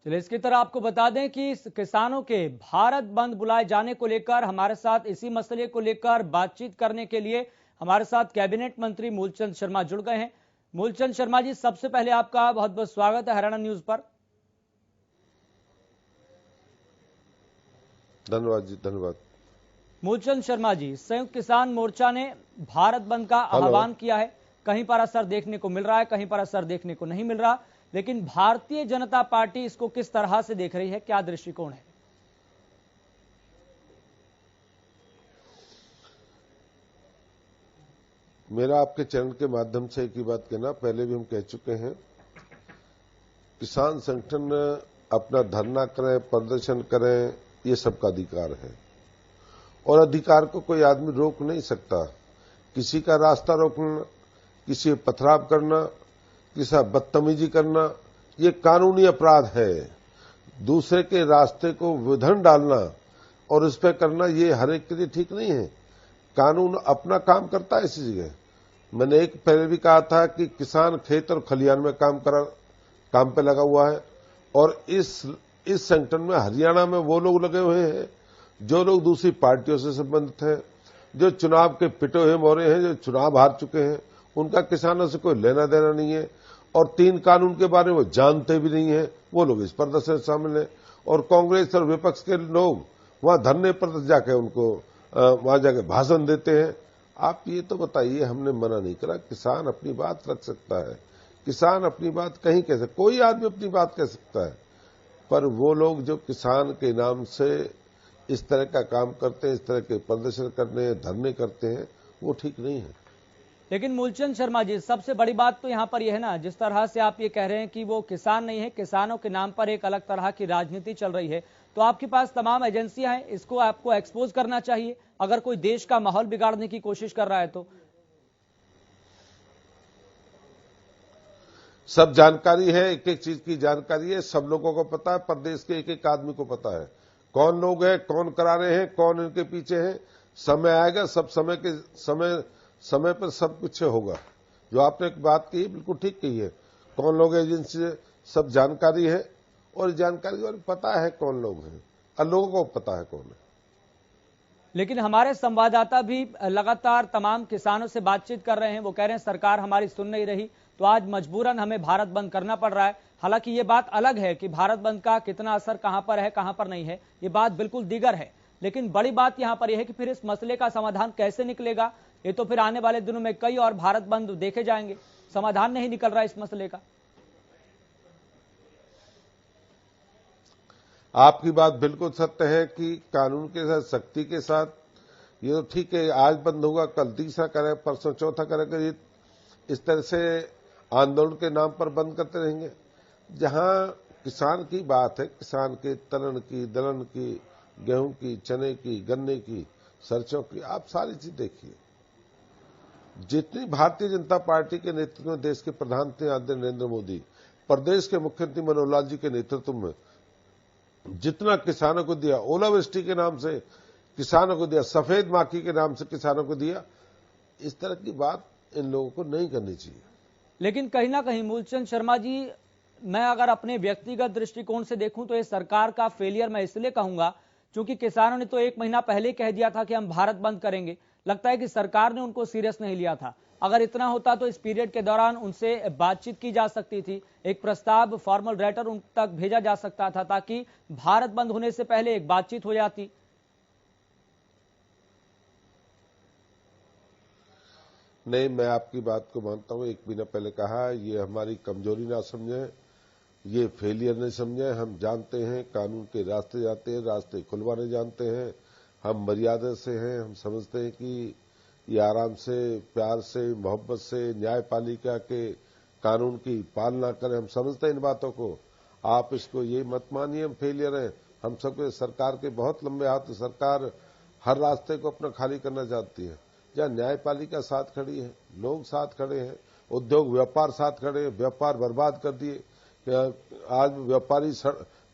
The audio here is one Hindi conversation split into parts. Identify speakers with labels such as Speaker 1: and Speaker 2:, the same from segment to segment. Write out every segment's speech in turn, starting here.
Speaker 1: चलिए इसकी तरह आपको बता दें कि किसानों के भारत बंद बुलाए जाने को लेकर हमारे साथ इसी मसले को लेकर बातचीत करने के लिए हमारे साथ कैबिनेट मंत्री मूलचंद शर्मा जुड़ गए हैं। मूलचंद शर्मा जी, सबसे पहले आपका बहुत बहुत स्वागत है हरियाणा न्यूज पर।
Speaker 2: धन्यवाद जी, धन्यवाद।
Speaker 1: मूलचंद शर्मा जी, संयुक्त किसान मोर्चा ने भारत बंद का आह्वान किया है। कहीं पर असर देखने को मिल रहा है, कहीं पर असर देखने को नहीं मिल रहा, लेकिन भारतीय जनता पार्टी इसको किस तरह से देख रही है, क्या दृष्टिकोण है?
Speaker 2: मेरा आपके चैनल के माध्यम से एक ही बात कहना, पहले भी हम कह चुके हैं, किसान संगठन अपना धरना करें, प्रदर्शन करें, ये सबका अधिकार है और अधिकार को कोई आदमी रोक नहीं सकता। किसी का रास्ता रोकना, किसी पथराव करना, किसी बदतमीजी करना, ये कानूनी अपराध है। दूसरे के रास्ते को विघन डालना और उस पर करना, ये हर एक के लिए ठीक नहीं है। कानून अपना काम करता है इसी जगह। मैंने एक पहले भी कहा था कि किसान खेत और खलिहान में काम पे लगा हुआ है और इस संगठन में हरियाणा में वो लोग लगे हुए हैं जो लोग दूसरी पार्टियों से संबंधित हैं, जो चुनाव के पिटे हुए मोरे हैं, जो चुनाव हार चुके हैं, उनका किसानों से कोई लेना देना नहीं है और 3 कानून के बारे में वो जानते भी नहीं है, वो लोग इस प्रदर्शन में शामिल हैं। और कांग्रेस और विपक्ष के लोग वहां धरने पर जाकर उनको वहां जाकर भाषण देते हैं। आप ये तो बताइए, हमने मना नहीं करा, किसान अपनी बात रख सकता है, किसान अपनी बात कहीं कह सकता, कोई आदमी अपनी बात कह सकता है, पर वो लोग जो किसान के नाम से इस तरह का काम करते हैं, इस तरह के प्रदर्शन करने हैं, धरने करते हैं, वो ठीक नहीं है।
Speaker 1: लेकिन मूलचंद शर्मा जी, सबसे बड़ी बात तो यहाँ पर यह है ना, जिस तरह से आप ये कह रहे हैं कि वो किसान नहीं है, किसानों के नाम पर एक अलग तरह की राजनीति चल रही है, तो आपके पास तमाम एजेंसियां हैं, इसको आपको एक्सपोज करना चाहिए अगर कोई देश का माहौल बिगाड़ने की कोशिश कर रहा है तो।
Speaker 2: सब जानकारी है, एक एक चीज की जानकारी है, सब लोगों को पता है, प्रदेश के एक एक आदमी को पता है कौन लोग हैं, कौन करा रहे हैं, कौन इनके पीछे है। समय आएगा, सब समय पर सब कुछ होगा। जो आपने एक बात कही बिल्कुल ठीक कही है, कौन लोग एजेंसी से सब जानकारी है और जानकारी के बारे में पता है कौन लोग हैं और लोगों को पता है कौन है।
Speaker 1: लेकिन हमारे संवाददाता भी लगातार तमाम किसानों से बातचीत कर रहे हैं, वो कह रहे हैं सरकार हमारी सुन नहीं रही, तो आज मजबूरन हमें भारत बंद करना पड़ रहा है। हालांकि ये बात अलग है कि भारत बंद का कितना असर कहां पर है, कहां पर नहीं है, ये बात बिल्कुल दीगर है। लेकिन बड़ी बात यहां पर यह है कि फिर इस मसले का समाधान कैसे निकलेगा, ये तो फिर आने वाले दिनों में कई और भारत बंद देखे जाएंगे। समाधान नहीं निकल रहा इस मसले का।
Speaker 2: आपकी बात बिल्कुल सत्य है कि कानून के साथ, सख्ती के साथ, ये तो ठीक है, आज बंद होगा, कल तीसरा करे, परसों चौथा करेगा, इस तरह से आंदोलन के नाम पर बंद करते रहेंगे। जहां किसान की बात है, किसान के तलन की, दलहन की, गेहूं की, चने की, गन्ने की, सरसों की, आप सारी चीज देखिए। जितनी भारतीय जनता पार्टी के नेतृत्व में देश के प्रधानमंत्री आदरणीय नरेंद्र मोदी, प्रदेश के मुख्यमंत्री मनोहर लाल जी के नेतृत्व में जितना किसानों को दिया, ओलावृष्टि के नाम से किसानों को दिया, सफेद माखी के नाम से किसानों को दिया, इस तरह की बात इन लोगों को नहीं करनी चाहिए।
Speaker 1: लेकिन कहीं ना कहीं मूलचंद शर्मा जी, मैं अगर अपने व्यक्तिगत दृष्टिकोण से देखूं तो ये सरकार का फेलियर मैं इसलिए कहूंगा क्योंकि किसानों ने तो 1 महीना पहले कह दिया था कि हम भारत बंद करेंगे। लगता है कि सरकार ने उनको सीरियस नहीं लिया था। अगर इतना होता तो इस पीरियड के दौरान उनसे बातचीत की जा सकती थी, एक प्रस्ताव, फॉर्मल लेटर उन तक भेजा जा सकता था ताकि भारत बंद होने से पहले एक बातचीत हो जाती।
Speaker 2: नहीं, मैं आपकी बात को मानता हूं। 1 महीना पहले कहा, ये हमारी कमजोरी ना समझें, ये फेलियर नहीं समझें। हम जानते हैं कानून के रास्ते जाते हैं, रास्ते खुलवाने जानते हैं, हम मर्यादा से हैं, हम समझते हैं कि ये आराम से, प्यार से, मोहब्बत से न्यायपालिका के कानून की पालना करें। हम समझते हैं इन बातों को। आप इसको ये मत मानिए हम फेलियर हैं। हम सबके सरकार के बहुत लंबे हाथ, सरकार हर रास्ते को अपना खाली करना चाहती है। जहां न्यायपालिका साथ खड़ी है, लोग साथ खड़े हैं, उद्योग व्यापार साथ खड़े हैं, व्यापार बर्बाद कर दिए। आज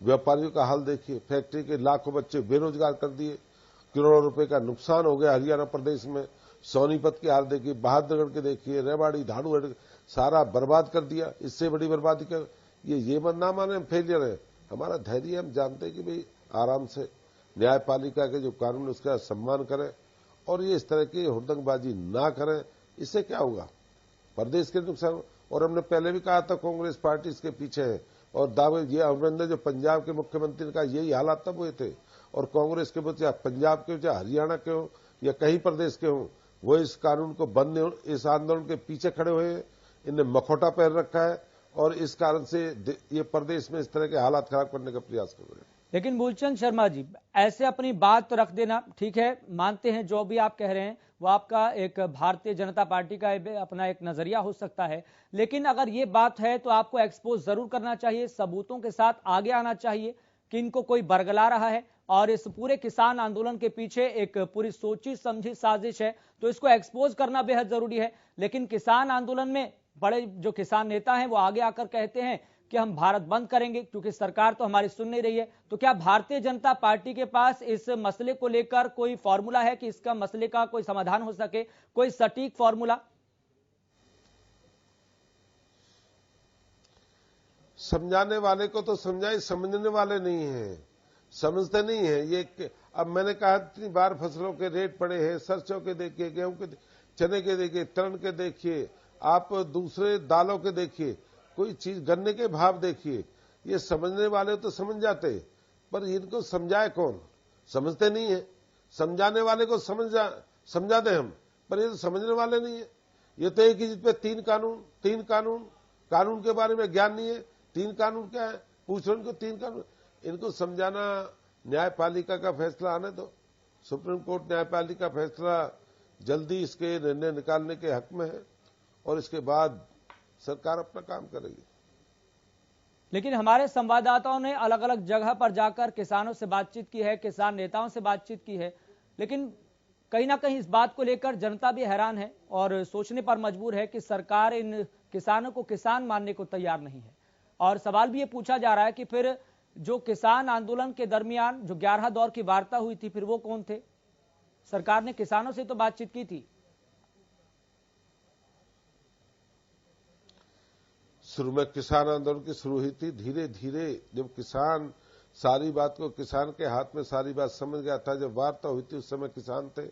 Speaker 2: व्यापारियों का हाल देखिए, फैक्ट्री के लाखों बच्चे बेरोजगार कर दिए, करोड़ों रुपए का नुकसान हो गया हरियाणा प्रदेश में। सोनीपत के हाल देखिए, बहादुरगढ़ के देखिए, रेवाड़ी, धारूगढ़, सारा बर्बाद कर दिया। इससे बड़ी बर्बादी कर ये मत ना माने हम फेलियर है। हमारा धैर्य, हम जानते हैं कि भाई आराम से न्यायपालिका के जो कानून उसका सम्मान करें और ये इस तरह की हुड़दंगबाजी ना करें। इससे क्या होगा, प्रदेश के नुकसान। और हमने पहले भी कहा था कांग्रेस पार्टी इसके पीछे है, और दावे ये अमरिंदर जो पंजाब के मुख्यमंत्री ने कहा यही हालात तब हुए थे, और कांग्रेस के बच्चे पंजाब के हो चाहे हरियाणा के हो या कहीं प्रदेश के हो, वो इस कानून को बंद, इस आंदोलन के पीछे खड़े हुए हैं। इन्हें मखौटा पहन रखा है और इस कारण से ये प्रदेश में इस तरह के हालात खराब करने का प्रयास कर रहे हैं।
Speaker 1: लेकिन मूलचंद शर्मा जी, ऐसे अपनी बात तो रख देना ठीक है, मानते हैं जो भी आप कह रहे हैं वो आपका एक भारतीय जनता पार्टी का अपना एक नजरिया हो सकता है, लेकिन अगर ये बात है तो आपको एक्सपोज जरूर करना चाहिए, सबूतों के साथ आगे आना चाहिए कि इनको कोई बरगला रहा है और इस पूरे किसान आंदोलन के पीछे एक पूरी सोची समझी साजिश है, तो इसको एक्सपोज करना बेहद जरूरी है। लेकिन किसान आंदोलन में बड़े जो किसान नेता हैं वो आगे आकर कहते हैं कि हम भारत बंद करेंगे क्योंकि सरकार तो हमारी सुन नहीं रही है। तो क्या भारतीय जनता पार्टी के पास इस मसले को लेकर कोई फॉर्मूला है कि इसका मसले का कोई समाधान हो सके, कोई सटीक फॉर्मूला?
Speaker 2: समझाने वाले को तो समझाए, समझने वाले नहीं हैं, समझते नहीं है ये। अब मैंने कहा इतनी बार फसलों के रेट पड़े हैं, सरसों के देखिए, गेहूं के, चने के देखिए, तरण के देखिए, आप दूसरे दालों के देखिए, कोई चीज गन्ने के भाव देखिए। ये समझने वाले तो समझ जाते, पर इनको समझाए कौन, समझते नहीं है। समझाने वाले को समझा दें हम, पर ये तो समझने वाले नहीं है। ये तो एक ही चीज पे तीन कानून के बारे में ज्ञान नहीं है। तीन कानून क्या है, पूछ रहे इनको तीन कानून। इनको समझाना, न्यायपालिका का फैसला आने दो। सुप्रीम कोर्ट न्यायपालिका फैसला जल्दी इसके निर्णय निकालने के हक में है और इसके बाद सरकार अपना काम करेगी।
Speaker 1: लेकिन हमारे संवाददाताओं ने अलग अलग जगह पर जाकर किसानों से बातचीत की है, किसान नेताओं से बातचीत की है, लेकिन कहीं ना कहीं इस बात को लेकर जनता भी हैरान है और सोचने पर मजबूर है कि सरकार इन किसानों को किसान मानने को तैयार नहीं है। और सवाल भी ये पूछा जा रहा है कि फिर जो किसान आंदोलन के दरमियान जो 11 दौर की वार्ता हुई थी, फिर वो कौन थे? सरकार ने किसानों से तो बातचीत की थी।
Speaker 2: शुरू में किसान आंदोलन की शुरू हुई थी, धीरे धीरे जब किसान सारी बात को, किसान के हाथ में सारी बात समझ गया था, जब वार्ता हुई थी उस समय किसान थे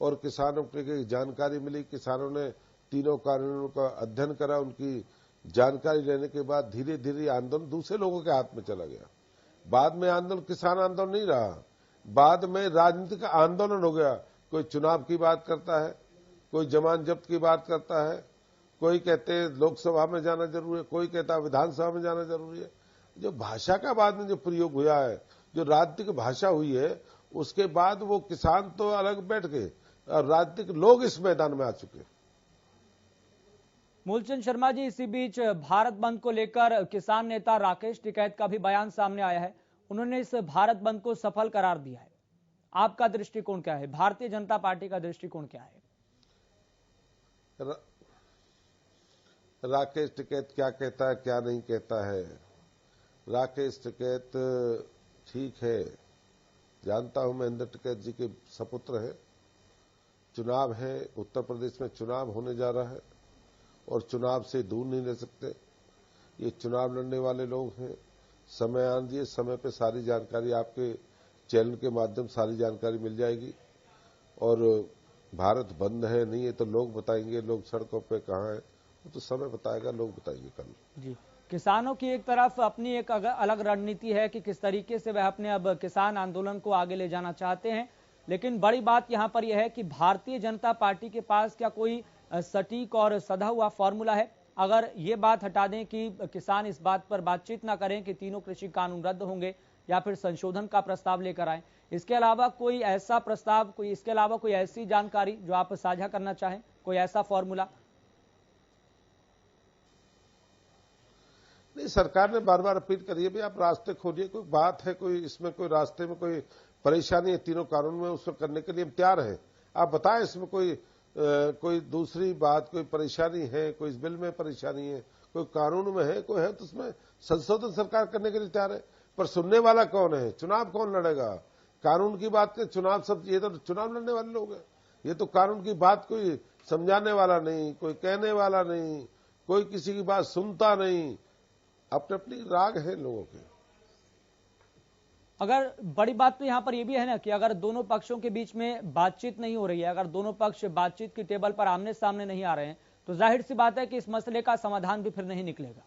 Speaker 2: और किसानों की जानकारी मिली। किसानों ने तीनों कानूनों का अध्ययन करा, उनकी जानकारी लेने के बाद धीरे धीरे आंदोलन दूसरे लोगों के हाथ में चला गया। बाद में आंदोलन किसान आंदोलन नहीं रहा, बाद में राजनीतिक आंदोलन हो गया। कोई चुनाव की बात करता है, कोई जमानत जब्त की बात करता है, कोई कहते हैं लोकसभा में जाना जरूरी है, कोई कहता है विधानसभा में जाना जरूरी है। जो भाषा का बाद में जो प्रयोग हुआ है, जो राजनीतिक भाषा हुई है, उसके बाद वो किसान तो अलग बैठ गए और राजनीतिक लोग इस मैदान में आ चुके।
Speaker 1: मूलचंद शर्मा जी, इसी बीच भारत बंद को लेकर किसान नेता राकेश टिकैत का भी बयान सामने आया है। उन्होंने इस भारत बंद को सफल करार दिया है। आपका दृष्टिकोण क्या है? भारतीय जनता पार्टी का दृष्टिकोण क्या है?
Speaker 2: राकेश टिकैत क्या कहता है, क्या नहीं कहता है। राकेश टिकैत ठीक है, जानता हूं, महेंद्र टिकैत जी के सपुत्र है। चुनाव है, उत्तर प्रदेश में चुनाव होने जा रहा है और चुनाव से दूर नहीं रह सकते। ये चुनाव लड़ने वाले लोग हैं। समय आने दिए, समय पे सारी जानकारी आपके चैनल के माध्यम सारी जानकारी मिल जाएगी। और भारत बंद है नहीं है तो लोग बताएंगे, लोग सड़कों पे कहाँ हैं तो समय बताएगा, लोग बताएंगे कल।
Speaker 1: जी, किसानों की एक तरफ अपनी एक अलग रणनीति है कि किस तरीके से वह अपने अब किसान आंदोलन को आगे ले जाना चाहते हैं, लेकिन बड़ी बात यहां पर यह है कि भारतीय जनता पार्टी के पास क्या कोई सटीक और सधा हुआ फॉर्मूला है? अगर ये बात हटा दें कि किसान इस बात पर बातचीत ना करें कि तीनों कृषि कानून रद्द होंगे या फिर संशोधन का प्रस्ताव लेकर आए, इसके अलावा कोई ऐसा प्रस्ताव, इसके अलावा कोई ऐसी जानकारी जो आप साझा करना चाहें, कोई ऐसा फॉर्मूला?
Speaker 2: नहीं, सरकार ने बार बार अपील करी है भाई आप रास्ते खोलिए, कोई बात है, कोई इसमें कोई रास्ते में कोई परेशानी है तीनों कानून में, उसको करने के लिए हम तैयार हैं। आप बताएं इसमें कोई दूसरी बात, कोई परेशानी है, कोई इस बिल में परेशानी है, कोई कानून में है, कोई है तो उसमें संशोधन सरकार करने के लिए तैयार है। पर सुनने वाला कौन है? चुनाव कौन लड़ेगा? कानून की बात के चुनाव सब, ये तो चुनाव लड़ने वाले लोग हैं। ये तो कानून की बात कोई समझाने वाला नहीं, कोई कहने वाला नहीं, कोई किसी की बात सुनता नहीं। अपने अपनी राग है लोगों के।
Speaker 1: अगर बड़ी बात तो यहाँ पर यह भी है ना कि अगर दोनों पक्षों के बीच में बातचीत नहीं हो रही है, अगर दोनों पक्ष बातचीत की टेबल पर आमने सामने नहीं आ रहे हैं, तो जाहिर सी बात है कि इस मसले का समाधान भी फिर नहीं निकलेगा।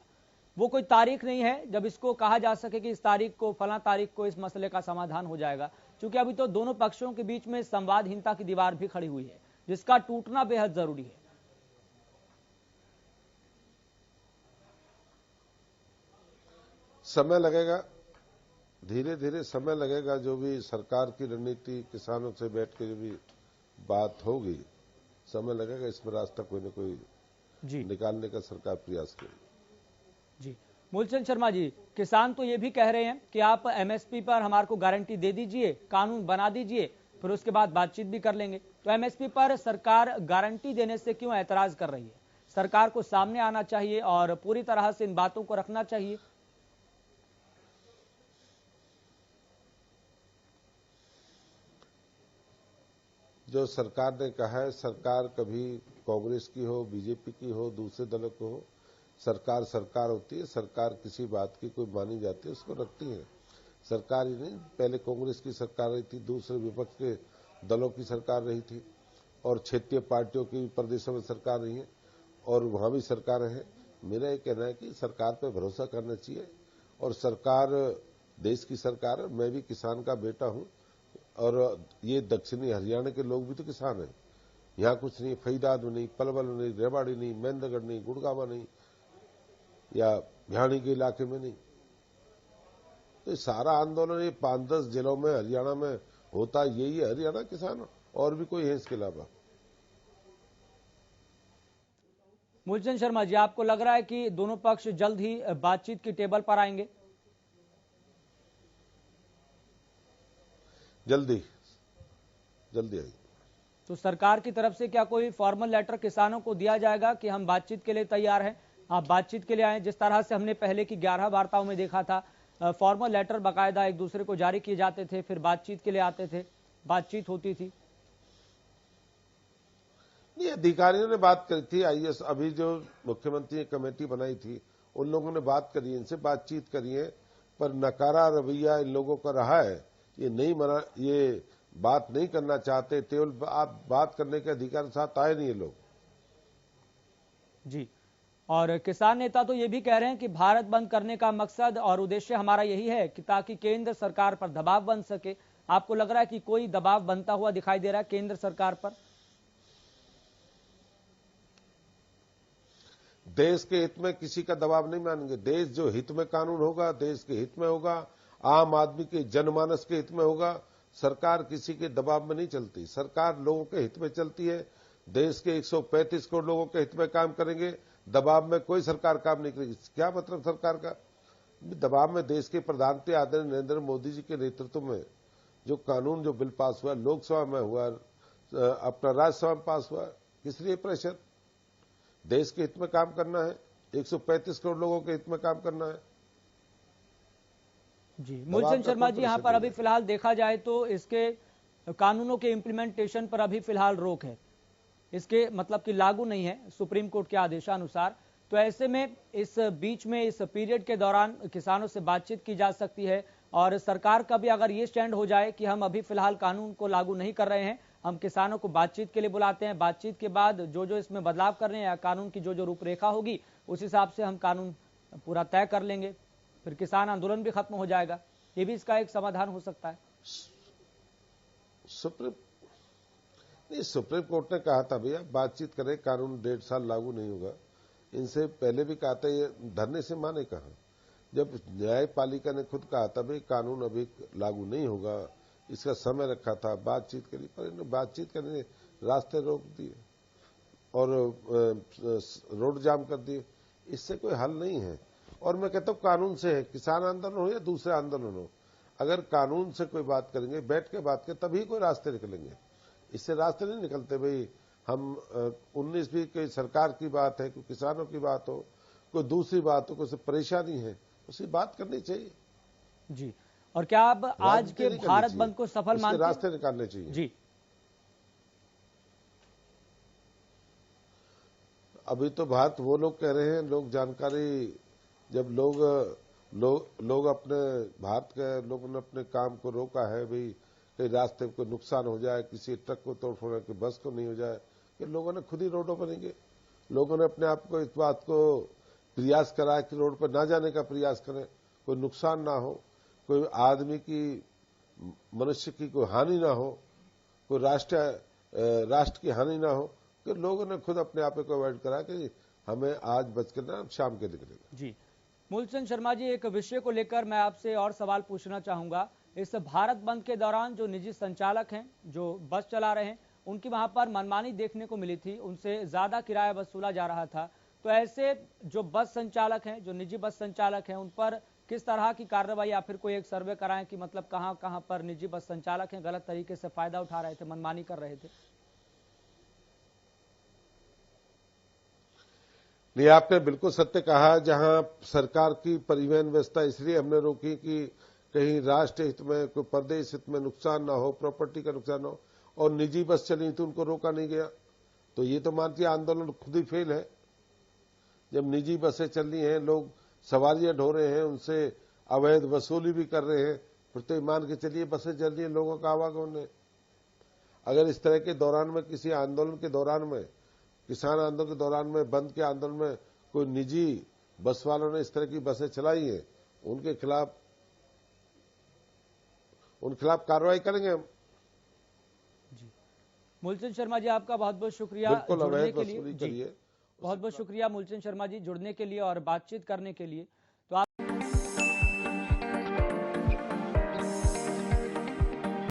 Speaker 1: वो कोई तारीख नहीं है जब इसको कहा जा सके कि इस तारीख को, फला तारीख को इस मसले का समाधान हो जाएगा, क्योंकि अभी तो दोनों पक्षों के बीच में संवादहीनता की दीवार भी खड़ी हुई है, जिसका टूटना बेहद जरूरी है।
Speaker 2: समय लगेगा, धीरे धीरे समय लगेगा। जो भी सरकार की रणनीति, किसानों से बैठ के जो भी बात होगी, समय लगेगा। इसमें रास्ता कोई न कोई
Speaker 1: जी
Speaker 2: निकालने का सरकार प्रयास करेगी।
Speaker 1: जी मूलचंद शर्मा जी, किसान तो ये भी कह रहे हैं कि आप एमएसपी पर हमारे को गारंटी दे दीजिए, कानून बना दीजिए, फिर उसके बाद बातचीत भी कर लेंगे। तो एमएसपी पर सरकार गारंटी देने से क्यों ऐतराज कर रही है? सरकार को सामने आना चाहिए और पूरी तरह से इन बातों को रखना चाहिए।
Speaker 2: जो सरकार ने कहा है, सरकार कभी कांग्रेस की हो, बीजेपी की हो, दूसरे दलों को हो, सरकार सरकार होती है। सरकार किसी बात की कोई मानी जाती है उसको रखती है। सरकार ही नहीं, पहले कांग्रेस की सरकार रही थी, दूसरे विपक्ष के दलों की सरकार रही थी, और क्षेत्रीय पार्टियों की प्रदेशों में सरकार रही है, और वहां भी सरकारें हैं। मेरा ये कहना है कि सरकार पर भरोसा करना चाहिए, और सरकार देश की सरकार है। मैं भी किसान का बेटा हूं, और ये दक्षिणी हरियाणा के लोग भी तो किसान हैं। यहाँ कुछ नहीं, फरीदाबाद में नहीं, पलवल में नहीं, रेवाड़ी नहीं, महेंद्रगढ़ नहीं, गुड़गांव नहीं, या भिवानी के इलाके में नहीं। तो ये सारा आंदोलन ये 5-10 जिलों में हरियाणा में होता यही है। हरियाणा किसान, और भी कोई है इसके अलावा?
Speaker 1: मूलचंद शर्मा जी, आपको लग रहा है कि दोनों पक्ष जल्द ही बातचीत की टेबल पर आएंगे?
Speaker 2: जल्दी आएगी।
Speaker 1: तो सरकार की तरफ से क्या कोई फॉर्मल लेटर किसानों को दिया जाएगा कि हम बातचीत के लिए तैयार हैं, आप बातचीत के लिए आए? जिस तरह से हमने पहले की 11 वार्ताओं में देखा था, फॉर्मल लेटर बाकायदा एक दूसरे को जारी किए जाते थे, फिर बातचीत के लिए आते थे, बातचीत होती थी।
Speaker 2: नहीं, अधिकारियों ने बात करी थी। आईएएस अभी जो मुख्यमंत्री ने कमेटी बनाई थी, उन लोगों ने बात करी, इनसे बातचीत करी है, पर नकारा रवैया इन लोगों का रहा है। ये नहीं मना, ये बात नहीं करना चाहते। केवल आप बात करने के अधिकार के साथ आए नहीं ये लोग।
Speaker 1: जी, और किसान नेता तो ये भी कह रहे हैं कि भारत बंद करने का मकसद और उद्देश्य हमारा यही है कि ताकि केंद्र सरकार पर दबाव बन सके। आपको लग रहा है कि कोई दबाव बनता हुआ दिखाई दे रहा है केंद्र सरकार पर?
Speaker 2: देश के हित में किसी का दबाव नहीं मानेंगे। देश जो हित में कानून होगा, देश के हित में होगा, आम आदमी के जनमानस के हित में होगा। सरकार किसी के दबाव में नहीं चलती। सरकार लोगों के हित में चलती है। देश के 135 करोड़ लोगों के हित में काम करेंगे। दबाव में कोई सरकार काम नहीं करेगी। क्या मतलब सरकार का दबाव में? देश के प्रधानमंत्री आदरणीय नरेंद्र मोदी जी के नेतृत्व में जो कानून, जो बिल पास हुआ, लोकसभा में हुआ, अपना राज्यसभा में पास हुआ, किस लिए प्रेशर? देश के हित में काम करना है, 135 करोड़ लोगों के हित में काम करना है।
Speaker 1: जी, मूलचंद शर्मा जी, यहाँ पर अभी फिलहाल देखा जाए तो इसके कानूनों के इम्प्लीमेंटेशन पर अभी फिलहाल रोक है, इसके मतलब कि लागू नहीं है सुप्रीम कोर्ट के आदेशानुसार। तो ऐसे में इस बीच में, इस पीरियड के दौरान किसानों से बातचीत की जा सकती है, और सरकार का भी अगर ये स्टैंड हो जाए कि हम अभी फिलहाल कानून को लागू नहीं कर रहे हैं, हम किसानों को बातचीत के लिए बुलाते हैं, बातचीत के बाद जो जो इसमें बदलाव कर रहे हैं या कानून की जो जो रूपरेखा होगी उस हिसाब से हम कानून पूरा तय कर लेंगे, फिर किसान आंदोलन भी खत्म हो जाएगा। ये भी इसका एक समाधान हो सकता है।
Speaker 2: सुप्रीम कोर्ट ने कहा था भैया बातचीत करें, कानून 1.5 साल लागू नहीं होगा। इनसे पहले भी कहा था, ये धरने से माने कहा। जब न्यायपालिका ने खुद कहा था भाई कानून अभी लागू नहीं होगा, इसका समय रखा था, बातचीत करी, पर इन्होंने बातचीत करने रास्ते रोक दिए और रोड जाम कर दिए। इससे कोई हल नहीं है। और मैं कहता हूं कानून से है, किसान आंदोलन हो या दूसरे आंदोलन हो, अगर कानून से कोई बात करेंगे, बैठ के बात करें, तभी कोई रास्ते निकलेंगे। इससे रास्ते नहीं निकलते। भाई हम 19 भी कोई सरकार की बात है, कोई किसानों की बात हो, कोई दूसरी बात हो, कोई परेशानी है, उसकी बात करनी चाहिए।
Speaker 1: जी, और क्या आप आज के भारत बंद को सफल मानते हैं?
Speaker 2: रास्ते निकालने चाहिए।
Speaker 1: जी,
Speaker 2: अभी तो बात वो लोग कह रहे हैं, लोग जानकारी, जब लोग लोग अपने भारत के लोगों ने अपने काम को रोका है भाई, कहीं रास्ते को नुकसान हो जाए, किसी ट्रक को तोड़फोड़ कि बस को नहीं हो जाए, कि लोगों ने खुद ही रोडों पर नहीं गए। लोगों ने अपने आप को इस बात को प्रयास करा कि रोड पर ना जाने का प्रयास करें, कोई नुकसान ना हो, कोई आदमी की मनुष्य की कोई हानि ना हो, कोई राष्ट्र की हानि ना हो, कि लोगों ने खुद अपने आप को अवॉइड करा कि हमें आज बच कर ना शाम के निकलेगा।
Speaker 1: जी मूलचंद शर्मा जी, एक विषय को लेकर मैं आपसे और सवाल पूछना चाहूंगा। इस भारत बंद के दौरान जो निजी संचालक हैं, जो बस चला रहे हैं, उनकी वहां पर मनमानी देखने को मिली थी, उनसे ज्यादा किराया वसूला जा रहा था। तो ऐसे जो बस संचालक हैं, जो निजी बस संचालक हैं, उन पर किस तरह की कार्रवाई या फिर कोई एक सर्वे कराएं कि मतलब कहां कहां पर निजी बस संचालक हैं गलत तरीके से फायदा उठा रहे थे, मनमानी कर रहे थे?
Speaker 2: नहीं, आपने बिल्कुल सत्य कहा। जहां सरकार की परिवहन व्यवस्था इसलिए हमने रोकी कि कहीं राष्ट्र हित में, कोई प्रदेश हित में नुकसान ना हो, प्रॉपर्टी का नुकसान ना हो, और निजी बस चली तो उनको रोका नहीं गया। तो ये तो मानती आंदोलन खुद ही फेल है। जब निजी बसें चल रही हैं, लोग सवारियां ढो रहे हैं, उनसे अवैध वसूली भी कर रहे हैं, फिर तो मान के चलिए बसें चल रही हैं, लोगों का आवागमन है। अगर इस तरह के दौरान में, किसी आंदोलन के दौरान में, किसान आंदोलन के दौरान में, बंद के आंदोलन में कोई निजी बस वालों ने इस तरह की बसें चलाई हैं, उनके खिलाफ कार्रवाई करेंगे हम।
Speaker 1: जी मूलचंद शर्मा जी, आपका बहुत बहुत शुक्रिया
Speaker 2: बिल्कुल
Speaker 1: जुड़ने
Speaker 2: अवैध
Speaker 1: के लिए।
Speaker 2: वसूली
Speaker 1: जी
Speaker 2: करिए।
Speaker 1: बहुत बहुत शुक्रिया मूलचंद शर्मा जी जुड़ने के लिए और बातचीत करने के लिए।